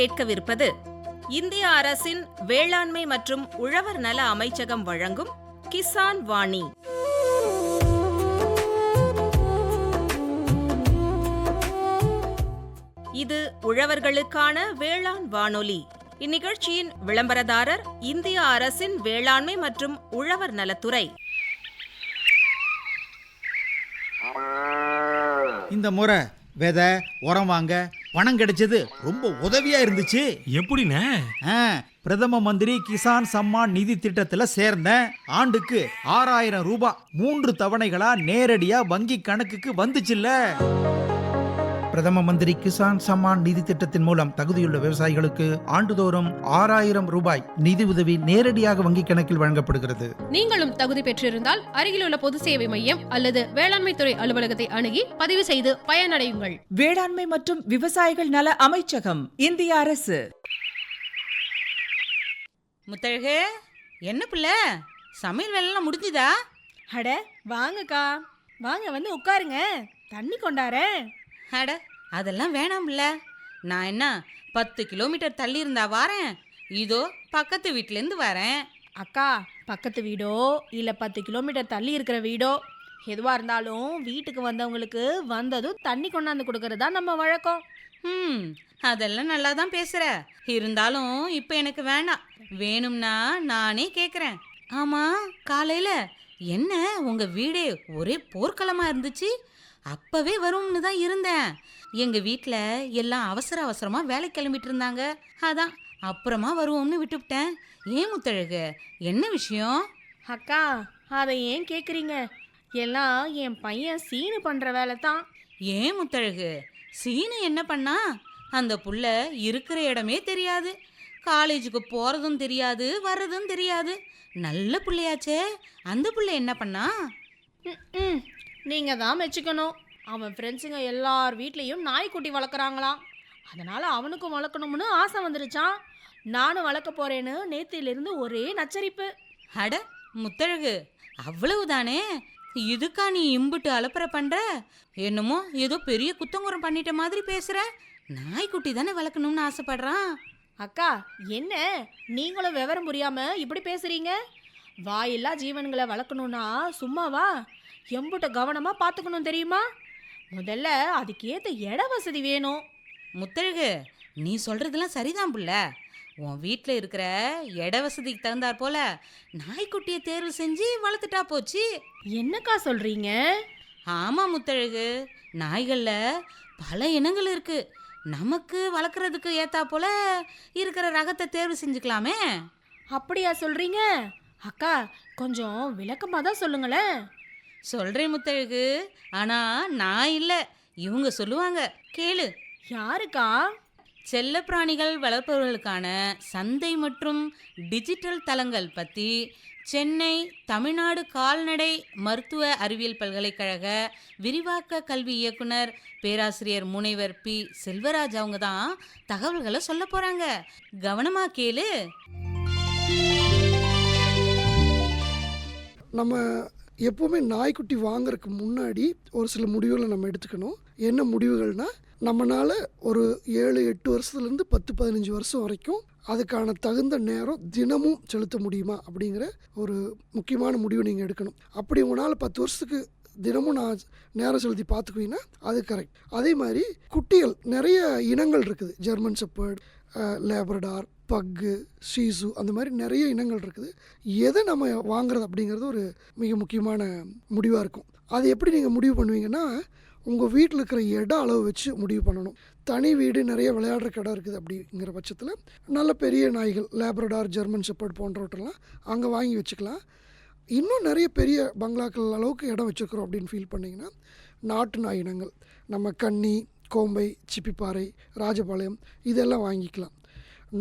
கேட்கவிருப்பது இந்திய அரசின் வேளாண்மை மற்றும் உழவர் நல அமைச்சகம் வழங்கும் கிசான் வாணி. இது உழவர்களுக்கான வேளாண் வானொலி. இந்நிகழ்ச்சியின் விளம்பரதாரர் இந்திய அரசின் வேளாண்மை மற்றும் உழவர் நலத்துறை. இந்த முறை விதை உரம் வாங்க பணம் கிடைச்சது ரொம்ப உதவியா இருந்துச்சு. எப்படிண்ணே? பிரதம மந்திரி கிசான் சம்மான் நிதி திட்டத்துல சேர்ந்தேன். ஆண்டுக்கு 6000 ரூபாய் 3 தவணைகளா நேரடியா வங்கி கணக்குக்கு வந்துச்சுல்ல. பிரதம மந்திரி கிசான் சம்மான் நிதி திட்டத்தின் மூலம் தகுதியுள்ள விவசாயிகளுக்கு ஆண்டுதோறும் 6000 ரூபாய் நிதி உதவி நேரடியாக வங்கி கணக்கில் வழங்கப்படுகிறது. நீங்களும் தகுதி பெற்றிருந்தால் அருகிலுள்ள பொது சேவை மையம் அல்லது வேளாண்மை துறை அலுவலகத்தை அணுகி பதிவு செய்து பயனடையுங்கள். வேளாண்மை மற்றும் விவசாயிகள் நல அமைச்சகம், இந்திய அரசு. முத்தழகு, என்ன பிள்ளை சமையல் வேலைலாம் முடிஞ்சுதா? அட வாங்கக்கா, வாங்க வந்து உட்காருங்க, தண்ணி கொண்டாரேன். அட அதெல்லாம் வேணாம்ல, நான் என்ன 10 கிலோமீட்டர் தள்ளி இருந்தா வாரேன், இதோ பக்கத்து வீட்டிலேருந்து வரேன். அக்கா, பக்கத்து வீடோ இல்லை 10 கிலோமீட்டர் தள்ளி இருக்கிற வீடோ எதுவாக இருந்தாலும் வீட்டுக்கு வந்தவங்களுக்கு வந்ததும் தண்ணி கொண்டாந்து கொடுக்கறதா நம்ம வழக்கம். அதெல்லாம் நல்லா தான் பேசுகிற, இருந்தாலும் இப்போ எனக்கு வேணாம். வேணும்னா நானே கேட்குறேன். ஆமாம், காலையில் என்ன உங்கள் வீடே ஒரே போர்க்களமாக இருந்துச்சு? அப்பவே வரும்னு தான் இருந்தேன். எங்கள் வீட்டில் எல்லாம் அவசர அவசரமாக வேலை கிளம்பிட்டு இருந்தாங்க, அதான் அப்புறமா வருவோம்னு விட்டுவிட்டேன். ஏன் முத்தழகு, என்ன விஷயம்? அக்கா, அதை ஏன் கேட்குறீங்க? எல்லாம் என் பையன் சீனு பண்ணுற வேலை தான். ஏன் முத்தழகு, சீனு என்ன பண்ணா? அந்த புள்ள இருக்கிற இடமே தெரியாது, காலேஜுக்கு போகிறதும் தெரியாது வர்றதும் தெரியாது. நல்ல பிள்ளையாச்சே, அந்த புள்ள என்ன பண்ணா? நீங்கள் தான் மெச்சுக்கணும். அவன் ஃப்ரெண்ட்ஸுங்க எல்லார் வீட்லேயும் நாய்க்குட்டி வளர்க்குறாங்களாம். அதனால் அவனுக்கும் வளர்க்கணும்னு ஆசை வந்துருச்சான். நானும் வளர்க்க போகிறேன்னு நேத்திலிருந்து ஒரே நச்சரிப்பு. அட முத்தழகு, அவ்வளவுதானே? இதுக்கா நீ இம்புட்டு அலப்பறை பண்ணுற? என்னமோ ஏதோ பெரிய குத்தங்குறம் பண்ணிட்ட மாதிரி பேசுகிற. நாய்க்குட்டி தானே வளர்க்கணும்னு ஆசைப்படுறான். அக்கா, என்ன நீங்களும் விவரம் புரியாமல் இப்படி பேசுகிறீங்க? வாயில்லா ஜீவன்களை வளர்க்கணுன்னா சும்மாவா? எம்புட்ட கவனமாக பார்த்துக்கணும் தெரியுமா? முதல்ல அதுக்கு ஏற்ற இட வசதி வேணும். முத்தழகு, நீ சொல்கிறதெல்லாம் சரிதான் புள்ள. உன் வீட்டில் இருக்கிற இட வசதிக்கு தகுந்தாற் போல நாய்க்குட்டியை தேர்வு செஞ்சு வளர்த்துட்டா போச்சு. என்னக்கா சொல்கிறீங்க? ஆமாம் முத்தழகு, நாய்களில் பல இனங்கள் இருக்குது. நமக்கு வளர்க்குறதுக்கு ஏற்றா போல இருக்கிற ரகத்தை தேர்வு செஞ்சுக்கலாமே. அப்படியா சொல்கிறீங்க? அக்கா, கொஞ்சம் விளக்கமாக தான் சொல்லுங்களேன். சொல்கிறேன் முத்தழகு, ஆனால் நான் இல்லை, இவங்க சொல்லுவாங்க, கேளு. யாருக்கா? செல்ல பிராணிகள் வளர்ப்பவர்களுக்கான சந்தை மற்றும் டிஜிட்டல் தளங்கள் பற்றி சென்னை தமிழ்நாடு கால்நடை மருத்துவ அறிவியல் பல்கலைக்கழக விரிவாக்க கல்வி இயக்குனர் பேராசிரியர் முனைவர் பி செல்வராஜ் அவங்க தான் தகவல்களை சொல்ல போகிறாங்க. கவனமாக கேளு. நம்ம எப்போவுமே நாய்க்குட்டி வாங்குறதுக்கு முன்னாடி ஒரு சில முடிவுகளை நம்ம எடுத்துக்கணும். என்ன முடிவுகள்னால், நம்மளால் ஒரு 7-8 வருஷத்துலேருந்து 10-15 வருஷம் வரைக்கும் அதுக்கான தகுந்த நேரம் தினமும் செலுத்த முடியுமா அப்படிங்கிற ஒரு முக்கியமான முடிவு நீங்கள் எடுக்கணும். அப்படி உங்களால் 10 வருஷத்துக்கு தினமும் நான் நேரம் செலுத்தி பார்த்துக்குவீங்கன்னா அது கரெக்ட். அதே மாதிரி குட்டிகள் நிறைய இனங்கள் இருக்குது. ஜெர்மன் ஷெப்பர்ட், லேப்ரடார், பக்கு, ஷீசு, அந்த மாதிரி நிறைய இனங்கள் இருக்குது. எதை நம்ம வாங்குறது அப்படிங்கிறது ஒரு மிக முக்கியமான முடிவாக இருக்கும். அது எப்படி நீங்கள் முடிவு பண்ணுவீங்கன்னா, உங்கள் வீட்டில் இருக்கிற இட அளவு வச்சு முடிவு பண்ணணும். தனி வீடு, நிறைய விளையாடுற இடம் இருக்குது அப்படிங்கிற பட்சத்தில் நல்ல பெரிய நாய்கள், லேப்ரடார், ஜெர்மன் ஷெப்பர்ட் போன்றவற்றெல்லாம் அங்கே வாங்கி வச்சுக்கலாம். இன்னும் நிறைய பெரிய பங்களாக்கள் அளவுக்கு இடம் வச்சுருக்குறோம் அப்படின்னு ஃபீல் பண்ணிங்கன்னா, நாட்டு நாய் இனங்கள், நம்ம கன்னி, கோம்பை, சிப்பிப்பாறை, ராஜபாளையம் இதெல்லாம் வாங்கிக்கலாம்.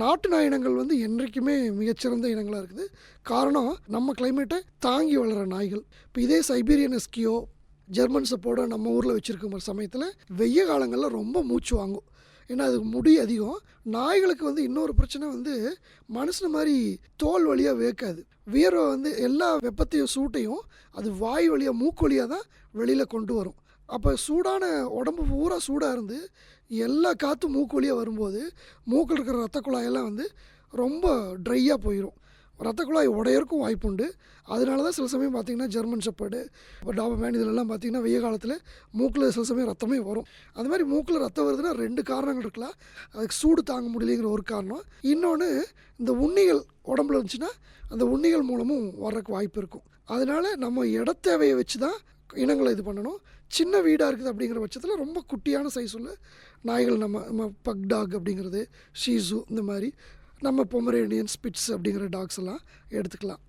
நாட்டு நாய் இனங்கள் வந்து என்றைக்குமே மிகச்சிறந்த இனங்களாக இருக்குது. காரணம், நம்ம கிளைமேட்டை தாங்கி வளர நாய்கள். இப்போ இதே சைபீரியன் எஸ்கியோ, ஜெர்மன் ஷெப்பர்டோ நம்ம ஊரில் வச்சுருக்க சமயத்தில் வெய்ய காலங்களில் ரொம்ப மூச்சு வாங்கும். ஏன்னா அதுக்கு முடி அதிகம். நாய்களுக்கு வந்து இன்னொரு பிரச்சனை வந்து, மனுஷன மாதிரி தோல் வழியாக வேக்காது. வியர்வை வந்து எல்லா வெப்பத்தையும் சூட்டையும் அது வாய் வழியாக, மூக்கு வழியாக தான் வெளியில் கொண்டு வரும். அப்போ சூடான உடம்பு பூரா சூடாக இருந்து எல்லா காற்றும் மூக்கு வழியாக வரும்போது மூக்கில் இருக்கிற ரத்த குழாயெல்லாம் வந்து ரொம்ப ட்ரையாக போயிடும். ரத்த குழாய் உடையறக்கும் வாய்ப்புண்டு. அதனால தான் சில சமயம் பார்த்திங்கன்னா ஜெர்மன் ஷெப்பர்டு, டாபர்மேன் இதிலெல்லாம் பார்த்திங்கன்னா வெய்ய காலத்தில் மூக்கில் சில சமயம் ரத்தமே வரும். அது மாதிரி மூக்கில் ரத்தம் வருதுன்னா 2 காரணங்கள் இருக்கலாம். அதுக்கு சூடு தாங்க முடியலைங்கிற ஒரு காரணம். இன்னொன்று, இந்த உண்ணிகள் உடம்புல இருந்துச்சுன்னா அந்த உண்ணிகள் மூலமும் வர்றதுக்கு வாய்ப்பு இருக்கும். அதனால் நம்ம இடத்தேவையை வச்சு தான் இனங்களை இது பண்ணணும். சின்ன வீடாக இருக்குது அப்படிங்கிற பட்சத்தில் ரொம்ப குட்டியான சைஸ் உள்ள நாய்கள், நம்ம பக் டாக் அப்படிங்கிறது, ஷீசு, இந்த மாதிரி நம்ம பொமரேனியன், ஸ்பிட்ஸ் அப்படிங்கிற டாக்ஸ் எல்லாம் எடுத்துக்கலாம்.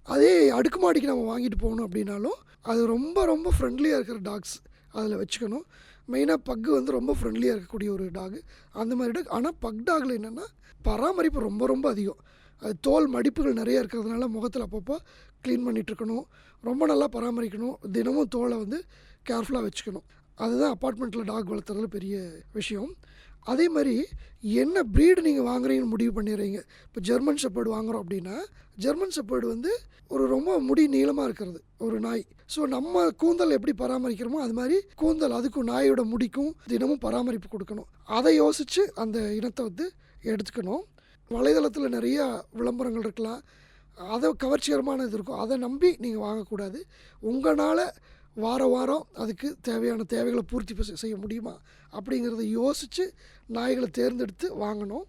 அதே அடுக்குமாடிக்கு நம்ம வாங்கிட்டு போகணும் அப்படின்னாலும் அது ரொம்ப ரொம்ப ஃப்ரெண்ட்லியாக இருக்கிற டாக்ஸ் அதில் வச்சுக்கணும். மெயினாக பக்கு வந்து ரொம்ப ஃப்ரெண்ட்லியாக இருக்கக்கூடிய ஒரு டாக், அந்த மாதிரி டாக். ஆனால் பக் டாகில் என்னென்னா பராமரிப்பு ரொம்ப ரொம்ப அதிகம். அது தோல் மடிப்புகள் நிறையா இருக்கிறதுனால முகத்தில் அப்பப்போ க்ளீன் பண்ணிகிட்ருக்கணும், ரொம்ப நல்லா பராமரிக்கணும், தினமும் தோலை வந்து கேர்ஃபுல்லாக வச்சுக்கணும். அதுதான் அப்பார்ட்மெண்ட்டில் டாக் வளர்த்துறதுல பெரிய விஷயம். அதே மாதிரி என்ன ப்ரீடு நீங்கள் வாங்குறீங்கன்னு முடிவு பண்ணிடுறீங்க. இப்போ ஜெர்மன் ஷெப்பர்டு வாங்குகிறோம் அப்படின்னா, ஜெர்மன் ஷெப்பர்டு வந்து ஒரு ரொம்ப முடி நீளமாக இருக்கிறது ஒரு நாய். ஸோ நம்ம கூந்தல் எப்படி பராமரிக்கிறோமோ அது மாதிரி கூந்தல் அதுக்கும் நாயோட முடிக்கும் தினமும் பராமரிப்பு கொடுக்கணும். அதை யோசித்து அந்த இனத்தை வந்து எடுத்துக்கணும். வலைதளத்தில் நிறையா விளம்பரங்கள் இருக்கலாம், அதை கவர்ச்சிகரமான இது இருக்கும், அதை நம்பி நீங்கள் வாங்கக்கூடாது. உங்களால் வாரம் அதுக்கு தேவையான தேவைகளை பூர்த்தி செய்ய முடியுமா அப்படிங்கிறத யோசித்து நாய்களை தேர்ந்தெடுத்து வாங்கணும்.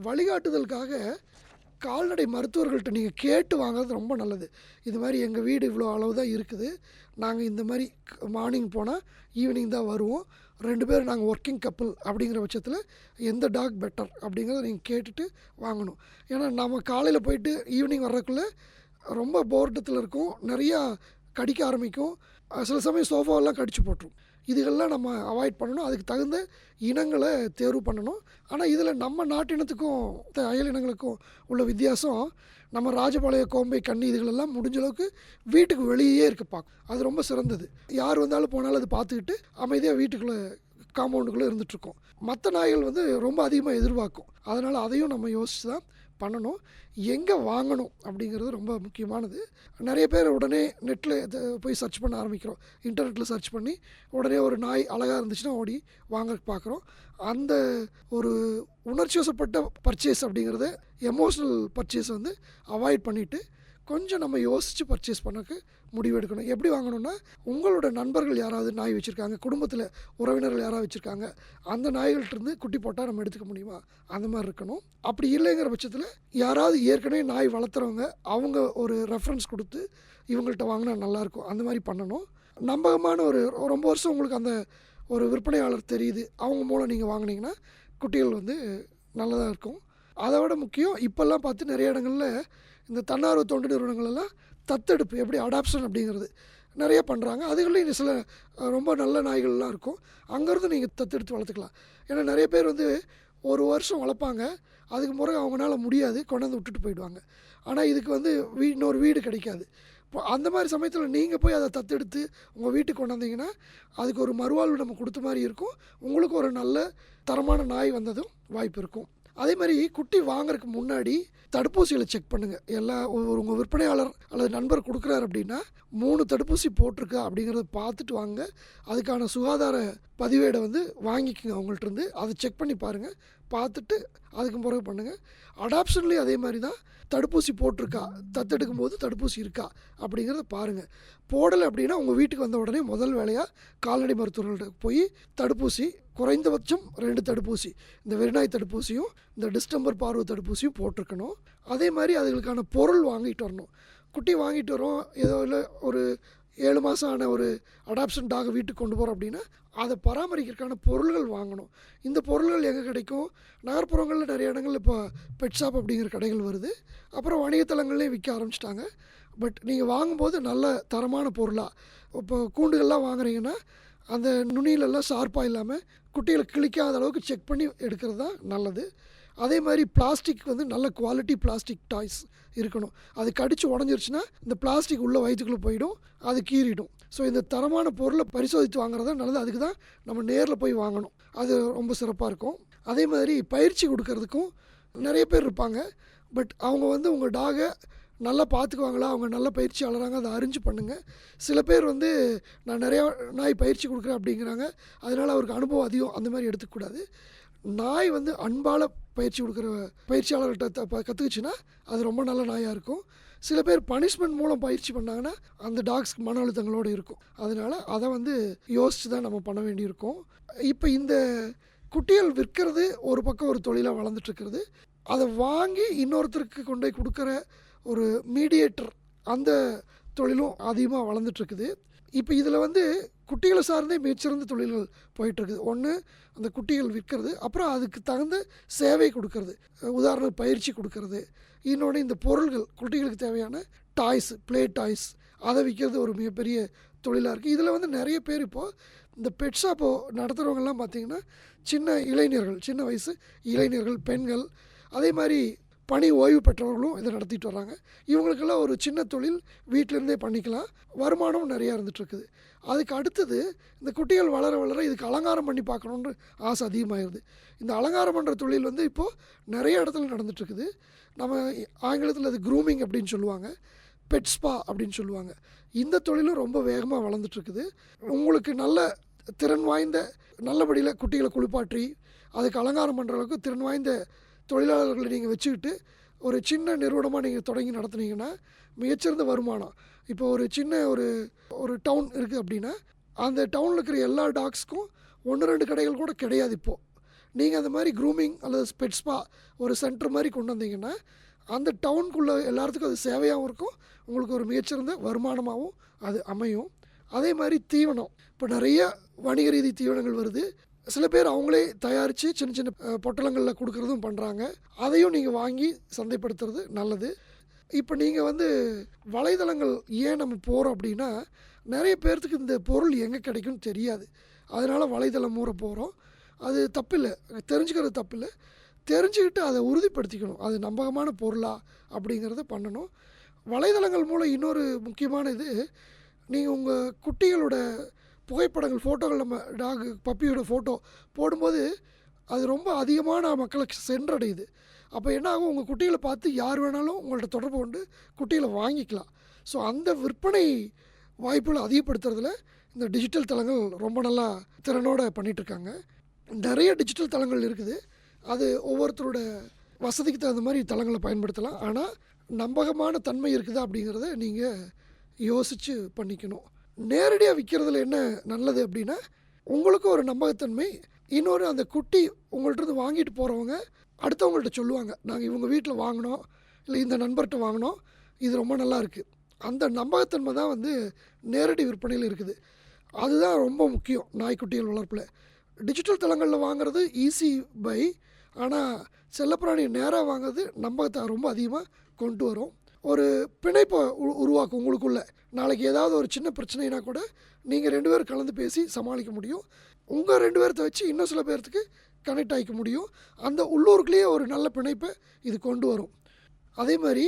வழிகாட்டுதலுக்காக கால்நடை மருத்துவர்கள்ட்ட நீங்கள் கேட்டு வாங்குறது ரொம்ப நல்லது. இது மாதிரி எங்கள் வீடு இவ்வளோ அளவு தான் இருக்குது, நாங்கள் இந்த மாதிரி மார்னிங் போனால் ஈவினிங் தான் வருவோம், 2 பேரும் நாங்கள் ஒர்க்கிங் கப்புள் அப்படிங்கிற பட்சத்தில் எந்த டாக் பெட்டர் அப்படிங்கிறத நீங்கள் கேட்டுட்டு வாங்கணும். ஏன்னா நம்ம காலையில் போயிட்டு ஈவினிங் வர்றதுக்குள்ளே ரொம்ப போர்ட்டத்தில் இருக்கும், நிறையா கடிக்க ஆரம்பிக்கும், சில சமயம் சோஃபாவெல்லாம் கடிச்சு போட்டுரும். இதுகள்லாம் நம்ம அவாய்ட் பண்ணணும். அதுக்கு தகுந்த இனங்களை தேர்வு பண்ணணும். ஆனால் இதில் நம்ம நாட்டினத்துக்கும் அயல் இனங்களுக்கும் உள்ள வித்தியாசம், நம்ம ராஜபாளைய, கோம்பை, கன்னி இதுகளெல்லாம் முடிஞ்ச அளவுக்கு வீட்டுக்கு வெளியே இருக்க பார்க்கும். அது ரொம்ப சிறந்தது. யார் வந்தாலும் போனாலும் அது பார்த்துக்கிட்டு அமைதியாக வீட்டுக்குள்ளே காம்பவுண்டுக்குள்ளே இருந்துகிட்ருக்கோம். மற்ற நாய்கள் வந்து ரொம்ப அதிகமாக எதிர்பார்க்கும். அதனால் அதையும் நம்ம யோசித்து தான் பண்ணணும். எங்கே வாங்கணும் அப்படிங்கிறது ரொம்ப முக்கியமானது. நிறைய பேர் உடனே நெட்டில் போய் சர்ச் பண்ண ஆரம்பிக்கிறோம், இன்டர்நெட்டில் சர்ச் பண்ணி உடனே ஒரு நாய் அழகாக இருந்துச்சுன்னா ஓடி வாங்க பார்க்குறோம். அந்த ஒரு உணர்ச்சி வசப்பட்ட பர்ச்சேஸ் அப்படிங்கிறத, எமோஷ்னல் பர்ச்சேஸ் வந்து அவாய்ட் பண்ணிவிட்டு கொஞ்சம் நம்ம யோசித்து பர்ச்சேஸ் பண்ணக்கு முடிவெடுக்கணும். எப்படி வாங்கணும்னா, உங்களோட நண்பர்கள் யாராவது நாய் வச்சுருக்காங்க, குடும்பத்தில் உறவினர்கள் யாராவது வச்சுருக்காங்க, அந்த நாய்கள்கிட்டருந்து குட்டி போட்டால் நம்ம எடுத்துக்க முடியுமா, அந்த மாதிரி இருக்கணும். அப்படி இல்லைங்கிற பட்சத்தில் யாராவது ஏற்கனவே நாய் வளர்த்துறவங்க அவங்க ஒரு ரெஃபரன்ஸ் கொடுத்து இவங்கள்ட்ட வாங்கினா நல்லாயிருக்கும், அந்த மாதிரி பண்ணணும். நம்பகமான ஒரு ரொம்ப வருஷம் உங்களுக்கு அந்த ஒரு விற்பனையாளர் தெரியுது, அவங்க மூலம் நீங்கள் வாங்கினீங்கன்னா குட்டிகள் வந்து நல்லதாக இருக்கும். அதை விட முக்கியம், இப்போல்லாம் பார்த்து நிறைய இடங்களில் இந்த தன்னார்வ தொண்டு நிறுவனங்களெல்லாம் தத்தெடுப்பு, எப்படி அடாப்ஷன் அப்படிங்கிறது நிறைய பண்ணுறாங்க. அதுகளையும் சில ரொம்ப நல்ல நாய்கள்லாம் இருக்கும், அங்கேருந்து நீங்கள் தத்தெடுத்து வளர்த்துக்கலாம். ஏன்னா நிறைய பேர் வந்து ஒரு வருஷம் வளர்ப்பாங்க, அதுக்கு பிறகு அவங்களால முடியாது, கொண்டாந்து விட்டுட்டு போயிடுவாங்க. ஆனால் இதுக்கு வந்து இன்னொரு வீடு கிடைக்காது. இப்போ அந்த மாதிரி சமயத்தில் நீங்கள் போய் அதை தத்தெடுத்து உங்கள் வீட்டுக்கு கொண்டாந்தீங்கன்னா அதுக்கு ஒரு மறுவாழ்வு நம்ம கொடுத்த மாதிரி இருக்கும், உங்களுக்கு ஒரு நல்ல தரமான நாய் வந்ததும் வாய்ப்பு இருக்கும். அதே மாதிரி குட்டி வாங்குறதுக்கு முன்னாடி தடுப்பூசிகளை செக் பண்ணுங்கள். உங்கள் விற்பனையாளர் அல்லது நண்பர் கொடுக்குறாரு அப்படின்னா 3 தடுப்பூசி போட்டிருக்கா அப்படிங்கிறத பார்த்துட்டு வாங்க. அதுக்கான சுகாதார பதிவேடை வந்து வாங்கிக்கோங்க அவங்கள்ட்டருந்து, அதை செக் பண்ணி பாருங்கள், பார்த்துட்டு அதுக்கு பிறகு பண்ணுங்கள். அடாப்ஷன்லேயும் அதே மாதிரி தான், தடுப்பூசி போட்டிருக்கா, தத்தெடுக்கும் போது தடுப்பூசி இருக்கா அப்படிங்கிறத பாருங்கள். போடலை அப்படின்னா உங்கள் வீட்டுக்கு வந்த உடனே முதல் வேலையாக கால்நடை மருத்துவர்கள்ட்ட போய் தடுப்பூசி, குறைந்தபட்சம் 2 தடுப்பூசி, இந்த வெறிநாய் தடுப்பூசியும் இந்த டிஸ்டம்பர் பார்வை தடுப்பூசியும் போட்டிருக்கணும். அதே மாதிரி அதுகளுக்கான பொருள் வாங்கிட்டு வரணும். குட்டி வாங்கிட்டு வரோம், ஏதோ இல்லை ஒரு 7 மாதம் ஆன ஒரு அடாப்ஷன் டாகை வீட்டுக்கு கொண்டு போகிறோம் அப்படின்னா அதை பராமரிக்கிறதுக்கான பொருள்கள் வாங்கணும். இந்த பொருள்கள் எங்கே கிடைக்கும்? நகர்ப்புறங்களில் நிறைய இடங்களில் இப்போ பெட் ஷாப் அப்படிங்கிற கடைகள் வருது, அப்புறம் வணிகத்தலங்கள்லேயும் விற்க ஆரம்பிச்சிட்டாங்க. பட் நீங்கள் வாங்கும்போது நல்ல தரமான பொருளாக, இப்போ கூண்டுகள்லாம் வாங்குறீங்கன்னா அந்த நுனியிலெல்லாம் ஷார்ப்பாக இல்லாமல் குட்டிகளை கிழிக்காத அளவுக்கு செக் பண்ணி எடுக்கிறது தான் நல்லது. அதே மாதிரி பிளாஸ்டிக் வந்து நல்ல குவாலிட்டி பிளாஸ்டிக் டாய்ஸ் இருக்கணும். அது கடித்து உடஞ்சிருச்சுன்னா இந்த பிளாஸ்டிக் உள்ள வயிற்றுக்குள்ளே போயிடும், அது கீறிடும். ஸோ இந்த தரமான பொருளை பரிசோதித்து வாங்குறது தான் நல்லது. அதுக்கு தான் நம்ம நேரில் போய் வாங்கணும், அது ரொம்ப சிறப்பாக இருக்கும். அதே மாதிரி பயிற்சி கொடுக்கறதுக்கும் நிறைய பேர் இருப்பாங்க. பட் அவங்க வந்து உங்கள் டாகை நல்லா பார்த்துக்குவாங்களா, அவங்க நல்ல பயிற்சியாளராங்க, அதை அறிஞ்சு பண்ணுங்கள். சில பேர் வந்து நான் நிறையா நாய் பயிற்சி கொடுக்குறேன் அப்படிங்கிறாங்க, அதனால் அவருக்கு அனுபவம் அதிகம், அந்த மாதிரி எடுத்துக்கூடாது. நாய் வந்து அன்பால் பயிற்சி கொடுக்குற பயிற்சியாளர்கிட்ட கற்றுக்குச்சுன்னா அது ரொம்ப நல்ல நாயாக இருக்கும். சில பேர் பனிஷ்மெண்ட் மூலம் பயிற்சி பண்ணாங்கன்னா அந்த டாக்ஸ்க்கு மன அழுத்தங்களோடு இருக்கும். அதனால் அதை வந்து யோசித்து தான் நம்ம பண்ண வேண்டியிருக்கும். இப்போ இந்த குட்டிகள் விற்கிறது ஒரு பக்கம் ஒரு தொழிலாக வளர்ந்துட்டுருக்கிறது. அதை வாங்கி இன்னொருத்தருக்கு கொண்டு போய் கொடுக்குற ஒரு மீடியேட்டர், அந்த தொழிலும் அதிகமாக வளர்ந்துட்டுருக்குது. இப்போ இதில் வந்து குட்டிகளை சார்ந்தே மிகச்சிறந்த தொழில்கள் போயிட்டுருக்குது. ஒன்று அந்த குட்டிகள் விற்கிறது, அப்புறம் அதுக்கு தகுந்த சேவை கொடுக்கறது, உதாரண பயிற்சி கொடுக்கறது. இன்னொன்று இந்த பொருள்கள், குட்டிகளுக்கு தேவையான டாய்ஸ், ப்ளே டாய்ஸ், அதை விற்கிறது ஒரு மிகப்பெரிய தொழிலாக இருக்குது. இதில் வந்து நிறைய பேர் இப்போது இந்த பெட் ஷாப்போ நடத்துகிறவங்கெல்லாம் பார்த்திங்கன்னா சின்ன இளைஞர்கள், சின்ன வயசு இளைஞர்கள், பெண்கள், அதே மாதிரி பணி ஓய்வு பெற்றவர்களும் இதை நடத்திட்டு வர்றாங்க. இவங்களுக்கெல்லாம் ஒரு சின்ன தொழில் வீட்டிலேருந்தே பண்ணிக்கலாம், வருமானம் நிறையா இருந்துகிட்ருக்குது. அதுக்கு அடுத்தது இந்த குட்டிகள் வளர வளர இதுக்கு அலங்காரம் பண்ணி பார்க்கணுன்ற ஆசை அதிகமாகிடுது. இந்த அலங்காரம் பண்ணுற தொழில் வந்து இப்போது நிறைய இடத்துல நடந்துகிட்ருக்குது. நம்ம ஆங்கிலத்தில் அது க்ரூமிங் அப்படின்னு சொல்லுவாங்க, பெட் ஸ்பா அப்படின்னு சொல்லுவாங்க. இந்த தொழிலும் ரொம்ப வேகமாக வளர்ந்துட்டுருக்குது. உங்களுக்கு நல்ல திறன் வாய்ந்த, நல்லபடியில் குட்டிகளை குளிப்பாற்றி அதுக்கு அலங்காரம் பண்ணுற அளவுக்கு திறன் வாய்ந்த தொழிலாளர்களை நீங்கள் வச்சுக்கிட்டு ஒரு சின்ன நிறுவனமாக நீங்கள் தொடங்கி நடத்துனீங்கன்னா மிகச்சிறந்த வருமானம். இப்போ ஒரு சின்ன ஒரு டவுன் இருக்குது அப்படின்னா அந்த டவுனில் இருக்கிற எல்லா டாக்ஸ்க்கும் 1-2 கடைகள் கூட கிடையாது. இப்போது நீங்கள் அந்த மாதிரி க்ரூமிங் அல்லது பெட் ஸ்பா ஒரு சென்டர் மாதிரி கொண்டு வந்தீங்கன்னா அந்த டவுனுக்குள்ளே எல்லாத்துக்கும் அது சேவையாகவும் இருக்கும், உங்களுக்கு ஒரு மிகச்சிறந்த வருமானமாகவும் அது அமையும். அதே மாதிரி தீவனம், இப்போ நிறைய வணிக ரீதி தீவனங்கள் வருது. சில பேர் அவங்களே தயாரித்து சின்ன சின்ன பொட்டலங்களில் கொடுக்குறதும் பண்ணுறாங்க. அதையும் நீங்கள் வாங்கி சந்தைப்படுத்துறது நல்லது. இப்போ நீங்கள் வந்து வலைதளங்கள் ஏன் நம்ம போகிறோம் அப்படின்னா, நிறைய பேர்த்துக்கு இந்த பொருள் எங்கே கிடைக்கும்னு தெரியாது. அதனால் வலைதளம் மூற போகிறோம். அது தப்பில்லை, தெரிஞ்சுக்கிறது தப்பில்லை. தெரிஞ்சுக்கிட்டு அதை உறுதிப்படுத்திக்கணும், அது நம்பகமான பொருளா அப்படிங்கிறத பண்ணணும். வலைதளங்கள் மூலம் இன்னொரு முக்கியமான இது, நீங்கள் உங்கள் குட்டிகளோட புகைப்படங்கள், ஃபோட்டோகள், நம்ம டாகு பப்பியோட ஃபோட்டோ போடும்போது அது ரொம்ப அதிகமான மக்களுக்கு சென்றடையுது. அப்போ என்ன ஆகும், உங்கள் குட்டிகளை பார்த்து யார் வேணாலும் உங்கள்கிட்ட தொடர்பு கொண்டு குட்டிகளை வாங்கிக்கலாம். ஸோ அந்த விற்பனை வாய்ப்புகளை அதிகப்படுத்துறதுல இந்த டிஜிட்டல் தளங்கள் ரொம்ப நல்லா திறனோடு பண்ணிகிட்ருக்காங்க. நிறைய டிஜிட்டல் தளங்கள் இருக்குது, அது ஒவ்வொருத்தரோட வசதிக்கு தகுந்த மாதிரி தளங்களை பயன்படுத்தலாம். ஆனால் நம்பகமான தன்மை இருக்குதா அப்படிங்கிறத நீங்கள் யோசித்து பண்ணிக்கணும். நேரடியாக விற்கிறதுல என்ன நல்லது அப்படின்னா, உங்களுக்கும் ஒரு நம்பகத்தன்மை, இன்னொரு அந்த குட்டி உங்கள்கிட்ட வாங்கிட்டு போகிறவங்க அடுத்தவங்கள்ட்ட சொல்லுவாங்க, நாங்கள் இவங்க வீட்டில் வாங்கினோம், இல்லை இந்த நண்பர்கிட்ட வாங்கினோம், இது ரொம்ப நல்லா இருக்குது. அந்த நம்பகத்தன்மை தான் வந்து நேரடி விற்பனையில் இருக்குது. அதுதான் ரொம்ப முக்கியம் நாய்க்குட்டிகள் வளர்ப்பில். டிஜிட்டல் தளங்களில் வாங்குறது ஈஸி பை, ஆனால் செல்லப்பிராணி நேராக வாங்குறது நம்பகத்தை ரொம்ப அதிகமாக கொண்டு வரும். ஒரு பிணைப்பை உருவாக்கும் உங்களுக்குள்ள. நாளைக்கு ஏதாவது ஒரு சின்ன பிரச்சனைனா கூட நீங்கள் 2 பேர் கலந்து பேசி சமாளிக்க முடியும். உங்கள் 2 பேர்த்த வச்சு இன்னும் சில பேர்த்துக்கு கனெக்ட் ஆகிக்க முடியும். அந்த உள்ளூருக்குள்ளேயே ஒரு நல்ல பிணைப்பை இது கொண்டு வரும். அதே மாதிரி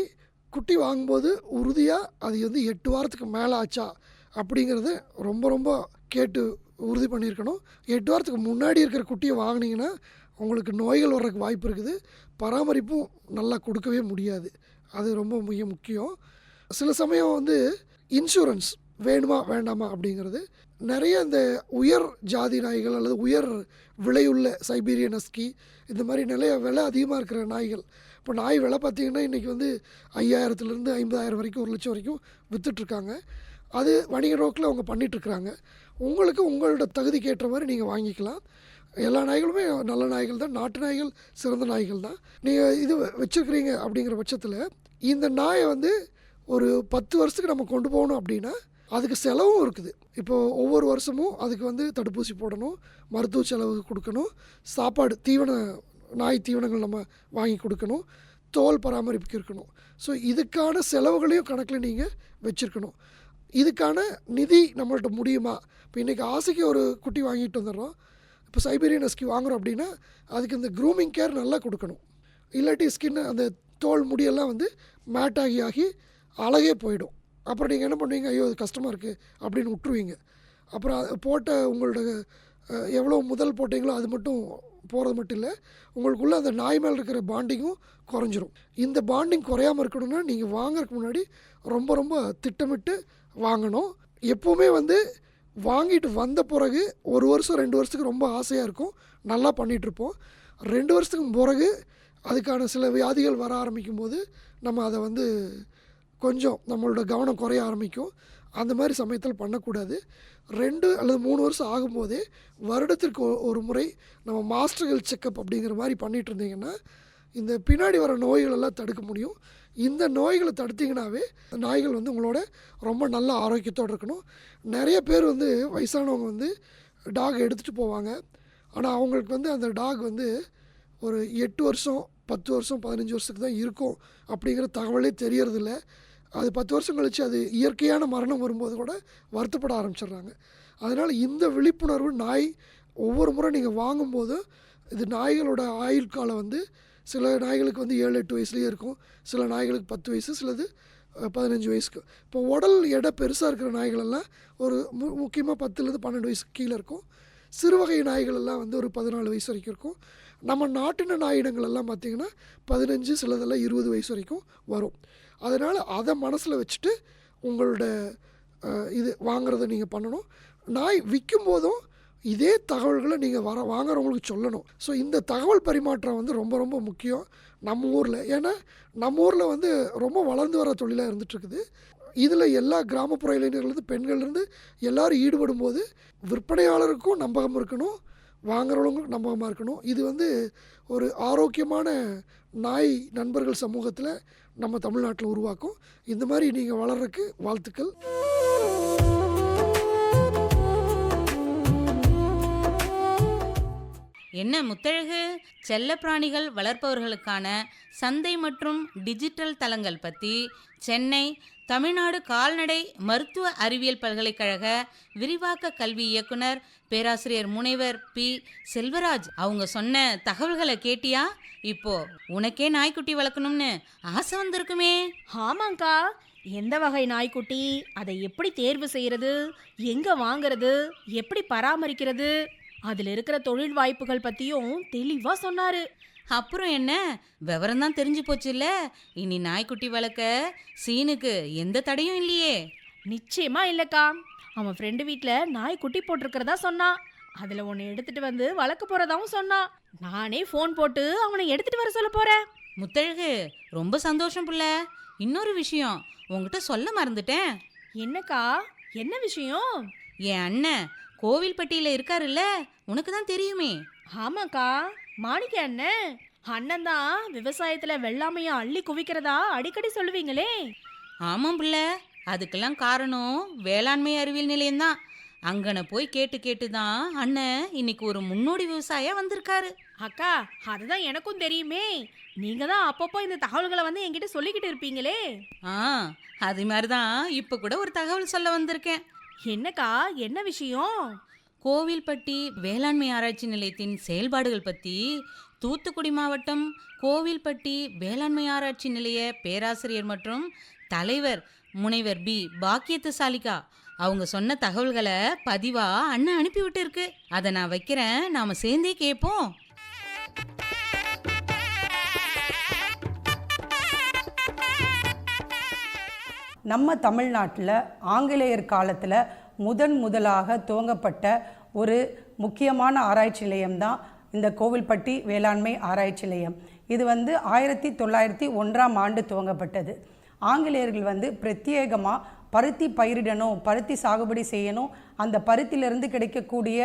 குட்டி வாங்கும்போது உறுதியாக அது வந்து 8 வாரத்துக்கு மேலே ஆச்சா அப்படிங்கிறத ரொம்ப ரொம்ப கேட்டு உறுதி பண்ணியிருக்கணும். 8 வாரத்துக்கு முன்னாடி இருக்கிற குட்டியை வாங்கினீங்கன்னா உங்களுக்கு நோய்கள் வர்றதுக்கு வாய்ப்பு இருக்குது, பராமரிப்பும் நல்லா கொடுக்கவே முடியாது. அது ரொம்ப மிக முக்கியம். சில சமயம் வந்து இன்சூரன்ஸ் வேணுமா வேண்டாமா அப்படிங்கிறது, நிறைய இந்த உயர் ஜாதி நாய்கள் அல்லது உயர் விலையுள்ள சைபீரியன் ஹஸ்கி, இந்த மாதிரி நிறைய விலை அதிகமாக இருக்கிற நாய்கள், இப்போ நாய் விலை பார்த்திங்கன்னா இன்றைக்கி வந்து 5000-5000 வரைக்கும் 1 லட்சம் வரைக்கும் விற்றுட்ருக்காங்க. அது வணிக நோக்கில் அவங்க பண்ணிகிட்ருக்குறாங்க. உங்களுக்கு உங்களோட தகுதிக்கு ஏற்ற மாதிரி நீங்கள் வாங்கிக்கலாம். எல்லா நாய்களுமே நல்ல நாய்கள் தான், நாட்டு நாய்கள் சிறந்த நாய்கள் தான். நீங்கள் இது வச்சுருக்கிறீங்க அப்படிங்கிற பட்சத்தில் இந்த நாயை வந்து ஒரு 10 வருஷத்துக்கு நம்ம கொண்டு போகணும் அப்படின்னா அதுக்கு செலவும் இருக்குது. இப்போது ஒவ்வொரு வருஷமும் அதுக்கு வந்து தடுப்பூசி போடணும், மருத்துவ செலவு கொடுக்கணும், சாப்பாடு நாய் தீவனங்கள் நம்ம வாங்கி கொடுக்கணும், தோல் பராமரிப்புக்கு இருக்கணும். ஸோ இதுக்கான செலவுகளையும் கணக்கில் நீங்கள் வச்சுருக்கணும். இதுக்கான நிதி நம்மள்கிட்ட முடியுமா? இப்போ இன்றைக்கி ஆசைக்கு ஒரு குட்டி வாங்கிட்டு வந்துடுறோம், இப்போ சைபீரியன் ஹஸ்கி வாங்குகிறோம் அப்படின்னா அதுக்கு இந்த க்ரூமிங் கேர் நல்லா கொடுக்கணும். இல்லாட்டி ஸ்கின் அந்த தோல் முடியெல்லாம் வந்து மேட் ஆகி அழகே போயிடும். அப்புறம் நீங்கள் என்ன பண்ணுவீங்க, ஐயோ அது கஷ்டமாக இருக்குது அப்படின்னு விட்டுருவீங்க. அப்புறம் போட்ட உங்களோட எவ்வளோ முதல் போட்டிங்களோ அது மட்டும் போகிறது மட்டும் இல்லை, உங்களுக்குள்ளே அந்த நாய் மேலே இருக்கிற பாண்டிங்கும் குறைஞ்சிரும். இந்த பாண்டிங் குறையாமல் இருக்கணும்னா நீங்கள் வாங்குறதுக்கு முன்னாடி ரொம்ப ரொம்ப திட்டமிட்டு வாங்கணும். எப்போவுமே வாங்கிட்டு வந்த பிறகு 1 வருஷம் 2 வருஷத்துக்கு ரொம்ப ஆசையாக இருக்கும், நல்லா பண்ணிகிட்ருப்போம். 2 வருஷத்துக்கு பிறகு அதுக்கான சில வியாதிகள் வர ஆரம்பிக்கும் போது நம்ம அதை கொஞ்சம் நம்மளோட கவனம் குறைய ஆரம்பிக்கும். அந்த மாதிரி சமயத்தில் பண்ணக்கூடாது. 2 அல்லது 3 வருஷம் ஆகும்போதே வருடத்திற்கு ஒரு முறை நம்ம மாஸ்டர் ஹெல்த் செக்கப் அப்படிங்கிற மாதிரி பண்ணிகிட்டு இருந்தீங்கன்னா இந்த பின்னாடி வர நோய்களெல்லாம் தடுக்க முடியும். இந்த நோய்களை தடுத்திங்கனாவே நாய்கள் உங்களோட ரொம்ப நல்ல ஆரோக்கியத்தோடு இருக்கணும். நிறைய பேர் வயசானவங்க டாக் எடுத்துகிட்டு போவாங்க. ஆனால் அவங்களுக்கு அந்த டாக் ஒரு 8 வருஷம் 10 வருஷம் 15 வருஷத்துக்கு தான் இருக்கும் அப்படிங்கிற தகவலே தெரியறதில்ல. அது 10 வருஷம் கழித்து அது இயற்கையான மரணம் வரும்போது கூட வருத்தப்பட ஆரம்பிச்சிடுறாங்க. அதனால் இந்த விழிப்புணர்வு நாய் ஒவ்வொரு முறை நீங்கள் வாங்கும்போது, இது நாய்களோட ஆயுள் காலம் சில நாய்களுக்கு 7-8 வயசுலேயே இருக்கும், சில நாய்களுக்கு 10 வயசு, சிலது 15 வயசுக்கு. இப்போ உடல் எடை பெருசாக இருக்கிற நாய்களெல்லாம் ஒரு முக்கியமாக 10லேருந்து 12 வயசுக்கு கீழே இருக்கும். சிறு வகை நாய்களெல்லாம் ஒரு 14 வயசு வரைக்கும் இருக்கும். நம்ம நாட்டின நாயினங்களெல்லாம் பார்த்திங்கன்னா 15, சிலதெல்லாம் 20 வயசு வரைக்கும் வரும். அதனால் அதை மனசில் வச்சுட்டு உங்களோட இது வாங்குறதை நீங்கள் பண்ணணும். நாய் விற்கும் போதும் இதே தகவல்களை நீங்கள் வாங்குறவங்களுக்கு சொல்லணும். ஸோ இந்த தகவல் பரிமாற்றம் ரொம்ப ரொம்ப முக்கியம் நம்ம ஊரில். ஏன்னா நம்ம ஊரில் ரொம்ப வளர்ந்து வர தொழிலாக இருந்துகிட்ருக்குது. இதில் எல்லா கிராமப்புற இளைஞர்கள்லேருந்து பெண்கள்லேருந்து எல்லோரும் ஈடுபடும் போது விற்பனையாளருக்கும் நம்பகம் இருக்கணும், வாங்குறவங்களுக்கும் நம்பகமாக இருக்கணும். இது ஒரு ஆரோக்கியமான நாய் நண்பர்கள் சமூகத்தில் நம்ம தமிழ்நாட்டில் உருவாக்கும். இந்த மாதிரி நீங்கள் வளர்றதுக்கு வாழ்த்துக்கள். என்ன முத்தழகு, செல்ல பிராணிகள் வளர்ப்பவர்களுக்கான சந்தை மற்றும் டிஜிட்டல் தளங்கள் பற்றி சென்னை தமிழ்நாடு கால்நடை மருத்துவ அறிவியல் பல்கலைக்கழக விரிவாக்க கல்வி இயக்குனர் பேராசிரியர் முனைவர் பி. செல்வராஜ் அவங்க சொன்ன தகவல்களை கேட்டியா? இப்போ உனக்கே நாய்க்குட்டி வளர்க்கணும்னு ஆசை வந்திருக்குமே. ஆமாங்க்கா, எந்த வகை நாய்க்குட்டி, அதை எப்படி தேர்வு செய்யறது, எங்க வாங்குறது, எப்படி பராமரிக்கிறது, அதில் இருக்கிற தொழில் வாய்ப்புகள் பற்றியும் தெளிவாக சொன்னாரு. அப்புறம் என்ன, விவரம் தான் தெரிஞ்சு போச்சுல்ல. இனி நாய்க்குட்டி வளர்க்க சீனுக்கு எந்த தடையும் இல்லையே. நிச்சயமா இல்லைக்கா. அவன் ஃப்ரெண்டு வீட்டில் நாய்க்குட்டி போட்டிருக்கிறதா சொன்னான். அதில் ஒன்று எடுத்துட்டு வளர்க்க போகிறதாவும் சொன்னான். நானே ஃபோன் போட்டு அவனை எடுத்துட்டு வர சொல்ல போகிறேன். முத்தழகு, ரொம்ப சந்தோஷம் புள்ள. இன்னொரு விஷயம் உங்ககிட்ட சொல்ல மறந்துட்டேன். என்னக்கா, என்ன விஷயம்? என் அண்ணன் கோவில்பட்டியில் இருக்காருல்ல, உனக்கு தான் தெரியுமே. ஆமாக்கா, மாணிக்க அண்ணன் தான் விவசாயத்தில் வெள்ளாமையை அள்ளி குவிக்கிறதா அடிக்கடி சொல்லுவீங்களே. ஆமாம் புள்ள, அதுக்கெல்லாம் காரணம் வேளாண்மை அறிவியல் நிலையம்தான். அங்கன போய் கேட்டு கேட்டு தான் அண்ணன் இன்னைக்கு ஒரு முன்னோடி விவசாயியா வந்திருக்காரு. அக்கா, அதுதான் எனக்கும் தெரியுமே. நீங்க தான் அப்பப்போ இந்த தகவல்களை என்கிட்ட சொல்லிக்கிட்டு இருப்பீங்களே. அது மாதிரி தான் இப்போ கூட ஒரு தகவல் சொல்ல வந்திருக்கேன். என்னக்கா, என்ன விஷயம்? கோவில்பட்டி வேளாண்மை ஆராய்ச்சி நிலையத்தின் செயல்பாடுகள் பற்றி தூத்துக்குடி மாவட்டம் கோவில்பட்டி வேளாண்மை ஆராய்ச்சி நிலைய பேராசிரியர் மற்றும் தலைவர் முனைவர் பி. பாக்கியத்து சாலிகா அவங்க சொன்ன தகவல்களை பதிவா அண்ணன் அனுப்பிவிட்டு இருக்கு. அதை நான் வைக்கிறேன், நாம சேர்ந்தே கேட்போம். நம்ம தமிழ்நாட்டில் ஆங்கிலேயர் காலத்தில் முதலாக துவங்கப்பட்ட ஒரு முக்கியமான ஆராய்ச்சி நிலையம்தான் இந்த கோவில்பட்டி வேளாண்மை ஆராய்ச்சி நிலையம். இது 1901ஆம் ஆண்டு துவங்கப்பட்டது. ஆங்கிலேயர்கள் பிரத்யேகமாக பருத்தி பயிரிடணும், பருத்தி சாகுபடி செய்யணும், அந்த பருத்தியிலிருந்து கிடைக்கக்கூடிய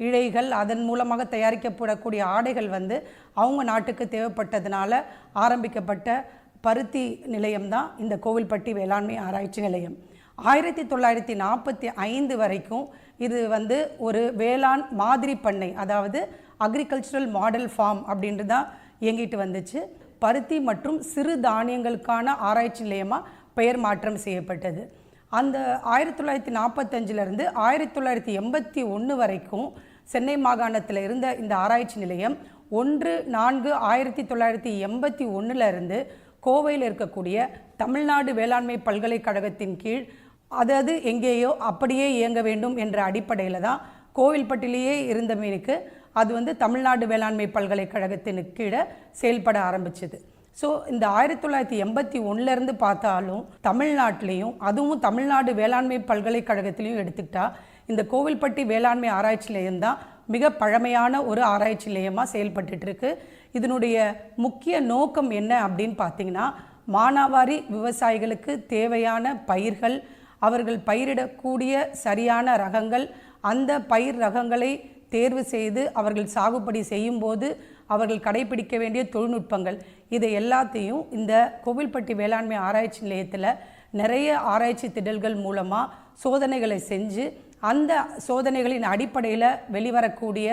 இழைகள், அதன் மூலமாக தயாரிக்கப்படக்கூடிய ஆடைகள் அவங்க நாட்டுக்கு தேவைப்பட்டதுனால ஆரம்பிக்கப்பட்ட பருத்தி நிலையம்தான் இந்த கோவில்பட்டி வேளாண்மை ஆராய்ச்சி நிலையம். 1945 வரைக்கும் இது ஒரு வேளாண் மாதிரி பண்ணை, அதாவது அக்ரிகல்ச்சரல் மாடல் ஃபார்ம் அப்படின்ட்டு தான் இயங்கிட்டு வந்துச்சு. பருத்தி மற்றும் சிறு தானியங்களுக்கான ஆராய்ச்சி நிலையமாக பெயர் மாற்றம் செய்யப்பட்டது. அந்த 1945லேருந்து 1981 வரைக்கும் சென்னை மாகாணத்தில் இருந்த இந்த ஆராய்ச்சி நிலையம் 1/4/1981 கோவையில் இருக்கக்கூடிய தமிழ்நாடு வேளாண்மை பல்கலைக்கழகத்தின் கீழ், அதாவது எங்கேயோ அப்படியே இயங்க வேண்டும் என்ற அடிப்படையில் தான் கோவில்பட்டிலேயே இருந்த மீனுக்கு அது வந்து தமிழ்நாடு வேளாண்மை பல்கலைக்கழகத்தின் கீழே செயல்பட ஆரம்பிச்சது. ஸோ இந்த 1981 பார்த்தாலும் தமிழ்நாட்டிலையும், அதுவும் தமிழ்நாடு வேளாண்மை பல்கலைக்கழகத்திலையும் எடுத்துக்கிட்டா இந்த கோவில்பட்டி வேளாண்மை ஆராய்ச்சி நிலையம் தான் மிக பழமையான ஒரு ஆராய்ச்சி நிலையமாக செயல்பட்டு இருக்கு. இதனுடைய முக்கிய நோக்கம் என்ன அப்படின்னு பார்த்தீங்கன்னா, மானாவாரி விவசாயிகளுக்கு தேவையான பயிர்கள், அவர்கள் பயிரிடக்கூடிய சரியான ரகங்கள், அந்த பயிர் ரகங்களை தேர்வு செய்து அவர்கள் சாகுபடி செய்யும்போது அவர்கள் கடைபிடிக்க வேண்டிய தொழில்நுட்பங்கள், இதை எல்லாத்தையும் இந்த கோவில்பட்டி வேளாண்மை ஆராய்ச்சி நிலையத்தில் நிறைய ஆராய்ச்சி திடல்கள் மூலமாக சோதனைகளை செஞ்சு, அந்த சோதனைகளின் அடிப்படையில் வெளிவரக்கூடிய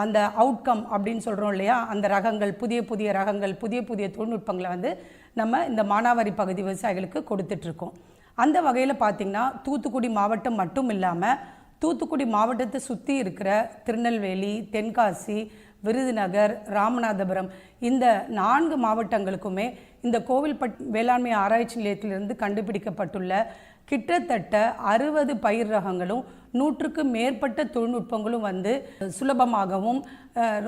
அந்த அவுட்கம் அப்படின்னு சொல்கிறோம் இல்லையா, அந்த ரகங்கள், புதிய புதிய ரகங்கள், புதிய புதிய தொழில்நுட்பங்களை வந்து நம்ம இந்த மானாவாரி பகுதி விவசாயிகளுக்கு கொடுத்துட்ருக்கோம். அந்த வகையில் பார்த்திங்கன்னா தூத்துக்குடி மாவட்டம் மட்டும் இல்லாமல் தூத்துக்குடி மாவட்டத்தை சுற்றி இருக்கிற திருநெல்வேலி, தென்காசி, விருதுநகர், ராமநாதபுரம் இந்த 4 மாவட்டங்களுக்குமே இந்த கோவில்பட்டி வேளாண்மை ஆராய்ச்சி நிலையத்திலிருந்து கண்டுபிடிக்கப்பட்டுள்ள கிட்டத்தட்ட 60 பயிர் ரகங்களும் 100க்கு மேற்பட்ட தொழில்நுட்பங்களும் வந்து சுலபமாகவும்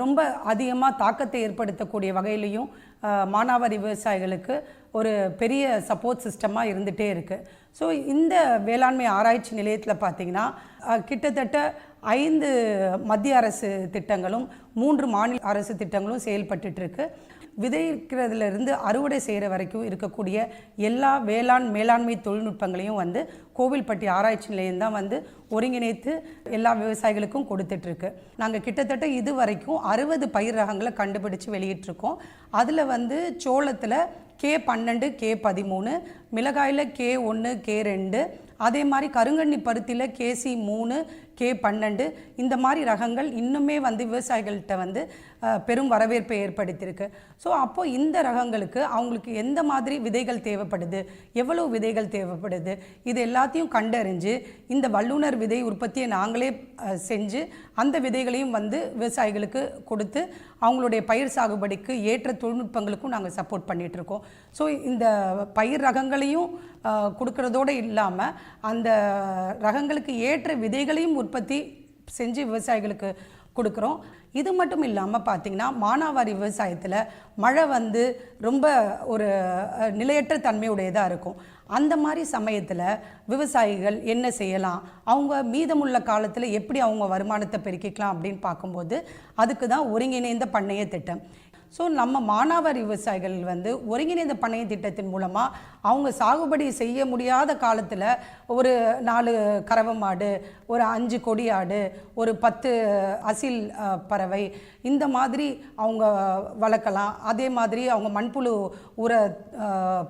ரொம்ப அதிகமாக தாக்கத்தை ஏற்படுத்தக்கூடிய வகையிலையும் மானாவாரி விவசாயிகளுக்கு ஒரு பெரிய சப்போர்ட் சிஸ்டமாக இருந்துகிட்டே இருக்குது. ஸோ இந்த வேளாண்மை ஆராய்ச்சி நிலையத்தில் பார்த்திங்கன்னா கிட்டத்தட்ட 5 மத்திய அரசு திட்டங்களும் 3 மாநில அரசு திட்டங்களும் செயல்பட்டுருக்கு. விதைக்கிறதுலேருந்து அறுவடை செய்கிற வரைக்கும் இருக்கக்கூடிய எல்லா மேலாண்மை தொழில்நுட்பங்களையும் வந்து கோவில்பட்டி ஆராய்ச்சி நிலையம் தான் வந்து ஒருங்கிணைத்து எல்லா விவசாயிகளுக்கும் கொடுத்துட்ருக்கு. நாங்கள் கிட்டத்தட்ட இது வரைக்கும் 60 பயிர் ரகங்களை கண்டுபிடிச்சு வெளியிட்டிருக்கோம். அதில் வந்து சோளத்தில் K12, K13, மிளகாயில் K1, K2, அதே மாதிரி கருங்கண்ணி பருத்தியில் KC3, K12 இந்த மாதிரி ரகங்கள் இன்னுமே வந்து விவசாயிகள்கிட்ட வந்து பெரும் வரவேற்பை ஏற்படுத்தியிருக்கு. ஸோ அப்போது இந்த ரகங்களுக்கு அவங்களுக்கு எந்த மாதிரி விதைகள் தேவைப்படுது, எவ்வளவு விதைகள் தேவைப்படுது, இது எல்லாத்தையும் கண்டறிஞ்சு இந்த வல்லுநர் விதை உற்பத்தியை நாங்களே செஞ்சு அந்த விதைகளையும் வந்து விவசாயிகளுக்கு கொடுத்து அவங்களுடைய பயிர் சாகுபடிக்கு ஏற்ற தொழில்நுட்பங்களுக்கும் நாங்கள் சப்போர்ட் பண்ணிகிட்ருக்கோம். ஸோ இந்த பயிர் ரகங்களையும் கொடுக்கறதோடு இல்லாமல் அந்த ரகங்களுக்கு ஏற்ற விதைகளையும் உற்பத்தி செஞ்சு விவசாயிகளுக்கு கொடுக்குறோம். இது மட்டும் இல்லாமல் பார்த்திங்கன்னா மானாவாரி விவசாயத்தில் மழை வந்து ரொம்ப ஒரு நிலையற்ற தன்மையுடையதாக இருக்கும். அந்த மாதிரி சமயத்தில் விவசாயிகள் என்ன செய்யலாம், அவங்க மீதமுள்ள காலத்தில் எப்படி அவங்க வருமானத்தை பெருக்கிக்கலாம் அப்படின்னு பார்க்கும்போது அதுக்கு தான் ஒருங்கிணைந்த பண்ணைய திட்டம். ஸோ நம்ம மானாவாரி விவசாயிகள் வந்து ஒருங்கிணைந்த பண்ணைய திட்டத்தின் மூலமாக அவங்க சாகுபடி செய்ய முடியாத காலத்தில் ஒரு 4 கறவை மாடு, ஒரு 5 கொடி ஆடு, ஒரு 10 அசில் பறவை இந்த மாதிரி அவங்க வளர்க்கலாம். அதே மாதிரி அவங்க மண்புழு உர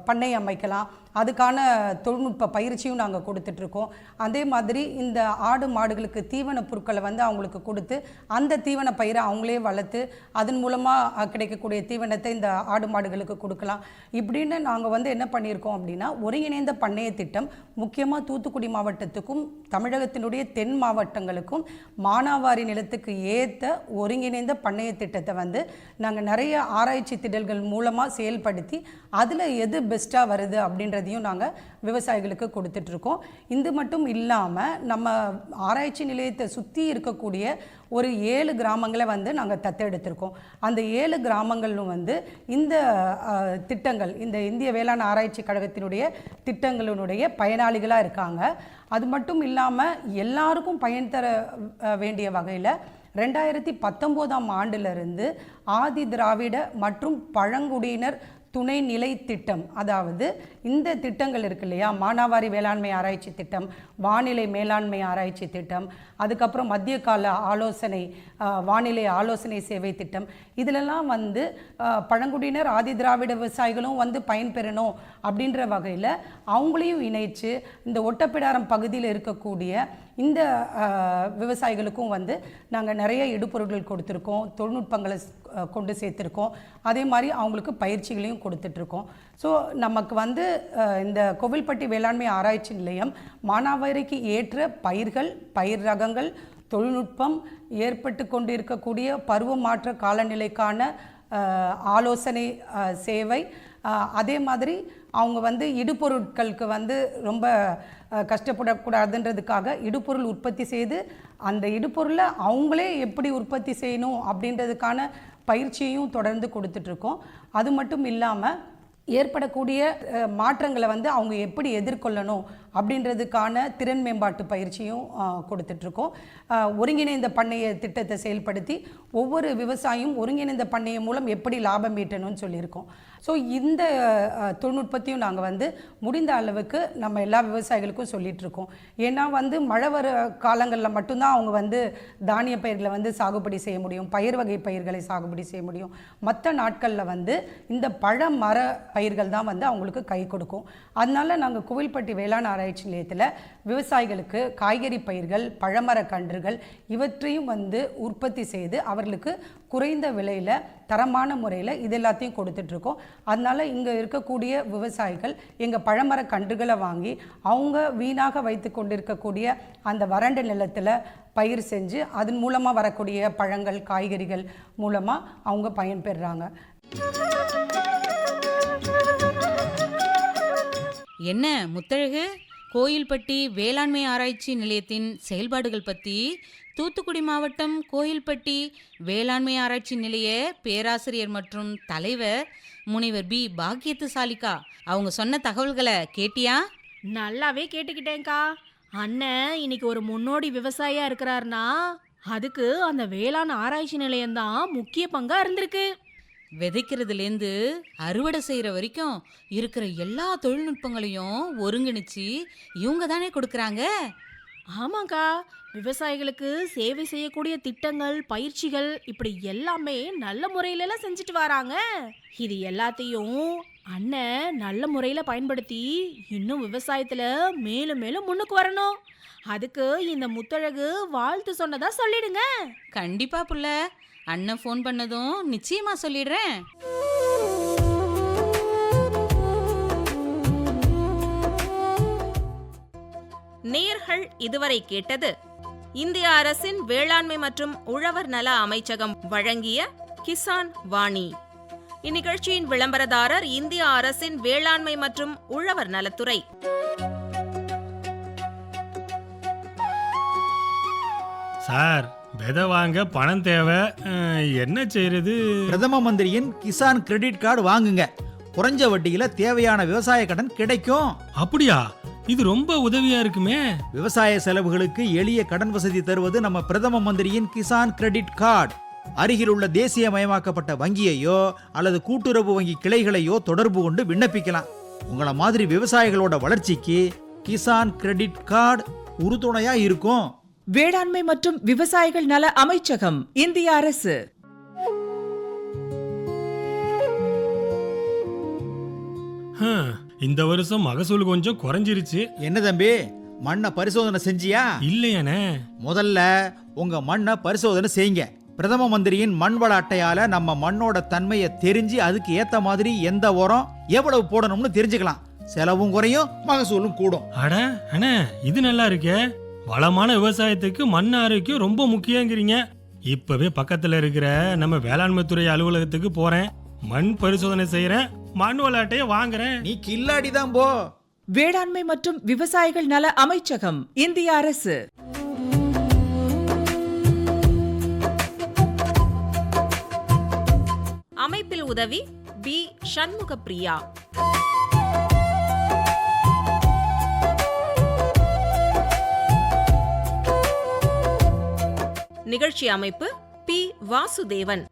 பண்ணை அமைக்கலாம். அதுக்கான தொழில்நுட்ப பயிற்சியும் நாங்கள் கொடுத்துட்ருக்கோம். அதே மாதிரி இந்த ஆடு மாடுகளுக்கு தீவன பொருட்களை வந்து அவங்களுக்கு கொடுத்து அந்த தீவன பயிரை அவங்களே வளர்த்து அதன் மூலமாக கிடைக்கக்கூடிய தீவனத்தை இந்த ஆடு மாடுகளுக்கு கொடுக்கலாம். இப்படின்னு நாங்கள் வந்து என்ன பண்ணியிருக்கோம் அப்படின்னா, ஒருங்கிணைந்த பண்ணைய திட்டம் முக்கியமாக தூத்துக்குடி மாவட்டத்துக்கும் தமிழகத்தினுடைய தென் மாவட்டங்களுக்கும் மானாவாரி நிலத்துக்கு ஏற்ற ஒருங்கிணைந்த பண்ணைய திட்டத்தை வந்து நாங்கள் நிறைய ஆராய்ச்சி திடல்கள் மூலமாக செயல்படுத்தி அதில் எது பெஸ்ட்டாக வருது அப்படின்றதையும் நாங்கள் விவசாயிகளுக்கு கொடுத்துட்ருக்கோம். இது மட்டும் இல்லாமல் நம்ம ஆராய்ச்சி நிலையத்தை சுற்றி இருக்கக்கூடிய ஒரு 7 கிராமங்களை வந்து நாங்கள் தத்தெடுத்திருக்கோம். அந்த 7 கிராமங்களும் வந்து இந்த திட்டங்கள், இந்த இந்திய வேளாண் ஆராய்ச்சி கழகத்தினுடைய திட்டங்களினுடைய பயனாளிகளாக இருக்காங்க. அது மட்டும் இல்லாமல் எல்லாருக்கும் பயன் தர வேண்டிய வகையில் 2019ஆம் ஆண்டிலிருந்து ஆதி திராவிட மற்றும் பழங்குடியினர் துணைநிலை திட்டம், அதாவது இந்த திட்டங்கள் இருக்கு இல்லையா, மானாவாரி வேளாண்மை ஆராய்ச்சி திட்டம், வானிலை மேலாண்மை ஆராய்ச்சி திட்டம், அதுக்கப்புறம் மத்திய கால ஆலோசனை வானிலை ஆலோசனை சேவை திட்டம், இதிலெல்லாம் வந்து பழங்குடியினர் ஆதி திராவிட விவசாயிகளும் வந்து பயன்பெறணும் அப்படின்ற வகையில் அவங்களையும் இணைச்சு இந்த ஒட்டப்பிடாரம் பகுதியில் இருக்கக்கூடிய இந்த விவசாயிகளுக்கும் வந்து நாங்கள் நிறைய இடுபொருட்கள் கொடுத்துருக்கோம், தொழில்நுட்பங்களை கொண்டு சேர்த்துருக்கோம். அதே மாதிரி அவங்களுக்கு பயிற்சிகளையும் கொடுத்துட்ருக்கோம். ஸோ நமக்கு வந்து இந்த கோவில்பட்டி வேளாண்மை ஆராய்ச்சி நிலையம் மானாவாரிக்கு ஏற்ற பயிர்கள், பயிர் ரகங்கள், தொழில்நுட்பம், ஏற்பட்டு கொண்டு இருக்கக்கூடிய பருவ மாற்ற காலநிலைக்கான ஆலோசனை சேவை, அதே மாதிரி அவங்க வந்து இடுபொருட்களுக்கு வந்து ரொம்ப கஷ்டப்படக்கூடாதுன்றதுக்காக இடுபொருள் உற்பத்தி செய்து அந்த இடுபொருளை அவங்களே எப்படி உற்பத்தி செய்யணும் அப்படின்றதுக்கான பயிற்சியையும் தொடர்ந்து கொடுத்துட்ருக்கோம். அது மட்டும் இல்லாமல் ஏற்படக்கூடிய மாற்றங்களை வந்து அவங்க எப்படி எதிர்கொள்ளணும் அப்படின்றதுக்கான திறன் மேம்பாட்டு பயிற்சியும் கொடுத்துட்ருக்கோம். ஒருங்கிணைந்த பண்ணைய திட்டத்தை செயல்படுத்தி ஒவ்வொரு விவசாயியும் ஒருங்கிணைந்த பண்ணைய மூலம் எப்படி லாபம் ஈட்டணும்னு சொல்லியிருக்கோம். ஸோ இந்த தொழில்நுட்பத்தையும் நாங்கள் வந்து முடிந்த அளவுக்கு நம்ம எல்லா விவசாயிகளுக்கும் சொல்லிகிட்ருக்கோம். ஏன்னா வந்து மழை வர காலங்களில் மட்டும்தான் அவங்க வந்து தானிய பயிர்களை வந்து சாகுபடி செய்ய முடியும், பயிர் வகை பயிர்களை சாகுபடி செய்ய முடியும். மற்ற நாட்களில் வந்து இந்த பழ மர பயிர்கள் தான் வந்து அவங்களுக்கு கை கொடுக்கும். அதனால நாங்கள் கோவில்பட்டி வேளாண் ஆராய்ச்சி நிலையத்தில் விவசாயிகளுக்கு காய்கறி பயிர்கள், பழமர கன்றுகள் இவற்றையும் வந்து உற்பத்தி செய்து அவர்களுக்கு குறைந்த விலையில் தரமான முறையில் இது எல்லாத்தையும் கொடுத்துட்ருக்கோம். அதனால் இங்கே இருக்கக்கூடிய விவசாயிகள் எங்கள் பழமர கன்றுகளை வாங்கி அவங்க வீணாக வைத்து கொண்டிருக்கக்கூடிய அந்த வறண்ட நிலத்தில் பயிர் செஞ்சு அதன் மூலமாக வரக்கூடிய பழங்கள், காய்கறிகள் மூலமாக அவங்க பயன்பெறுறாங்க. என்ன முத்தழகு, கோயில்பட்டி வேளாண்மை ஆராய்ச்சி நிலையத்தின் செயல்பாடுகள் பற்றி தூத்துக்குடி மாவட்டம் கோயில்பட்டி வேளாண்மை ஆராய்ச்சி நிலைய பேராசிரியர் மற்றும் தலைவர் முனைவர் பி பாக்கியத்து சாலிகா அவங்க சொன்ன தகவல்களை கேட்டியா? நல்லாவே கேட்டுக்கிட்டேன்க்கா. அண்ணன் இன்னைக்கு ஒரு முன்னோடி விவசாயியா இருக்கிறாருன்னா அதுக்கு அந்த வேளாண் ஆராய்ச்சி நிலையம்தான் முக்கிய பங்கா இருந்திருக்கு. விதைக்கிறதுலேருந்து அறுவடை செய்கிற வரைக்கும் இருக்கிற எல்லா தொழில்நுட்பங்களையும் ஒருங்கிணைச்சு இவங்க தானே கொடுக்குறாங்க. ஆமாக்கா, விவசாயிகளுக்கு சேவை செய்யக்கூடிய திட்டங்கள், பயிற்சிகள் இப்படி எல்லாமே நல்ல முறையிலலாம் செஞ்சுட்டு வராங்க. இது எல்லாத்தையும் அண்ணன் நல்ல முறையில் பயன்படுத்தி இன்னும் விவசாயத்தில் மேலும் மேலும் முன்னுக்கு வரணும். அதுக்கு இந்த முத்தழகு வாழ்த்து சொன்னதா சொல்லிடுங்க. கண்டிப்பா புள்ள, அண்ணன் ஃபோன் பண்ணதும் நிச்சயமா சொல்லிடுறேன். நேயர்கள் இதுவரை கேட்டது இந்திய அரசின் வேளாண்மை மற்றும் உழவர் நல அமைச்சகம் வழங்கிய கிசான் வாணி. இந்நிகழ்ச்சியின் விளம்பரதாரர் இந்திய அரசின் வேளாண்மை மற்றும் உழவர் நலத்துறை. சார், விதை வாங்க பணம் தேவை, என்ன செய்யறது? பிரதம மந்திரியின் கிசான் கிரெடிட் கார்டு வாங்குங்க. குறைஞ்ச வட்டியில தேவையான விவசாய கடன் கிடைக்கும். அப்படியா? இது ரொம்ப உதவியா இருக்குமே. விவசாய செலவுகளுக்கு எளிய கடன் வசதி தருவது நம்ம பிரதம மந்திரியின் கிசான் கிரெடிட் கார்டு. அருகில் உள்ள தேசியமயமாக்கப்பட்ட வங்கியையோ அல்லது கூட்டுறவு வங்கி கிளைகளையோ தொடர்பு கொண்டு விண்ணப்பிக்கலாம். உங்கள மாதிரி விவசாயிகளோட வளர்ச்சிக்கு கிசான் கிரெடிட் கார்டு உறுதுணையா இருக்கும். வேளாண்மை மற்றும் விவசாயிகள் நல அமைச்சகம், இந்திய அரசு. இந்த வருஷம் மகசூல் கொஞ்சம் குறைஞ்சிருச்சு. என்ன தம்பி, மண்ணை பரிசோதனை செஞ்சியா? இல்லையானே. முதல்ல உங்க மண்ணை பரிசோதனை செய்யுங்க. பிரதம மந்திரியின் மண் வள அட்டையால நம்ம மண்ணோட தன்மையை தெரிஞ்சு அதுக்கு ஏத்த மாதிரி எந்த உரம் எவ்வளவு போடணும்னு தெரிஞ்சுக்கலாம். செலவும் குறையும், மகசூலும் கூடும். அட அண்ணே, இது நல்லா இருக்கே. வளமான விவசாயத்துக்கு மண் ஆரோக்கியம் ரொம்ப முக்கியங்கிறீங்க. இப்பவே பக்கத்துல இருக்கிற நம்ம வேளாண்மை துறை அலுவலகத்துக்கு போறேன், மண் பரிசோதனை செய்யறேன், மண் வள அட்டையை வாங்குறேன். நீ கில்லாடிதான் போ. வேளாண்மை மற்றும் விவசாயிகள் நல அமைச்சகம், இந்திய அரசு. அமைப்பில் உதவி பி சண்முகப்பிரியா. நிகழ்ச்சி அமைப்பு பி வாசுதேவன்.